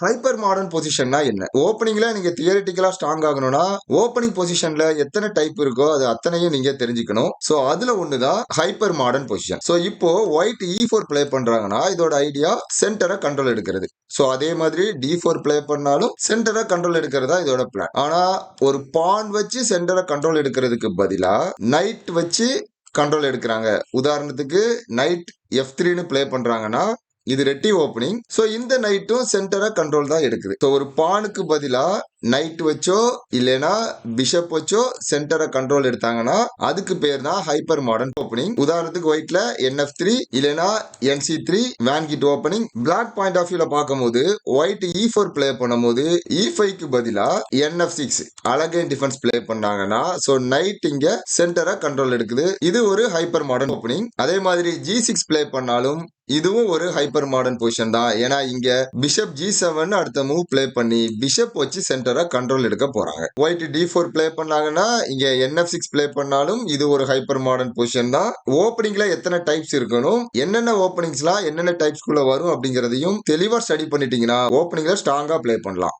Hyper modern பொசிஷன்னா என்ன? ஓப்பனிங்ல நீங்க தியரிட்டிக்கலா strong ஆகணும்னா ஓப்பனிங் பொசிஷன்ல எத்தனை டைப் இருக்கோ அது அத்தனையும் நீங்க தெரிஞ்சுக்கணும். சோ அதுல ஒண்ணுதான் ஹைப்பர் மாடர்ன் பொசிஷன். சோ இப்போ ஒயிட் E4 ப்ளே பண்றாங்கன்னா இதோட ஐடியா சென்டரை கண்ட்ரோல் எடுக்கிறது. சோ அதே மாதிரி D4 ப்ளே பண்ணாலும் சென்டரை கண்ட்ரோல் எடுக்கிறதா இதோட பிளான். ஆனா ஒரு பான் வச்சு சென்டரை கண்ட்ரோல் எடுக்கிறதுக்கு பதிலா நைட் வச்சு கண்ட்ரோல் எடுக்கிறாங்க. உதாரணத்துக்கு நைட் F3ன்னு ப்ளே பண்றாங்கன்னா இது ரெட்டி ஓப்பனிங். சோ இந்த நைட்டும் சென்டரா கண்ட்ரோல் தான் எடுக்குது. சோ ஒரு பானுக்கு பதிலா நைட் வச்சோ இல்லனா பிஷப் வச்சோ சென்டரை கண்ட்ரோல் எடுத்தாங்கன்னா அதுக்கு பேர் தான் ஹைப்பர் மாடர்ன் ஓப்பனிங். உதாரணத்துக்கு ஒயிட்ல NF3 இல்லனா NC3 Van Geet opening. Black point of வியூல பார்க்கும்போது ஒயிட் E4 ப்ளே பண்ணும்போது E5க்கு பதிலா NF6 அலகைன் டிஃபென்ஸ் ப்ளே பண்ணாங்கன்னா சோ நைட் இங்க சென்டரை கண்ட்ரோல் எடுக்குது. இது ஒரு ஹைப்பர் மாடர்ன் ஓப்பனிங். அதே மாதிரி G6 ப்ளே பண்ணாலும் இதுவும் ஒரு ஹைப்பர் மாடர்ன் பொசிஷன் தான். ஏன்னா இங்க பிஷப் G7 அடுத்த மூவ் ப்ளே பண்ணி பிஷப் வச்சு சென்டரை கண்ட்ரோல் எடுக்க போறாங்க. ஒயிட் D4 ப்ளே பண்ணாங்கன்னா இங்க NF6 ப்ளே பண்ணாலும் இது ஒரு ஹைப்பர் மாடர்ன் பொசிஷன் தான். ஓப்பனிங்ல எத்தனை டைப்ஸ் இருக்கணும், என்னென்ன ஓப்பனிங்ஸ்லாம் என்னென்ன டைப்ஸ்குள்ள வரும் அப்படிங்கறதையும் தெளிவா ஸ்டடி பண்ணிட்டீங்கன்னா ஓப்பனிங்ல ஸ்ட்ராங்கா ப்ளே பண்ணலாம்.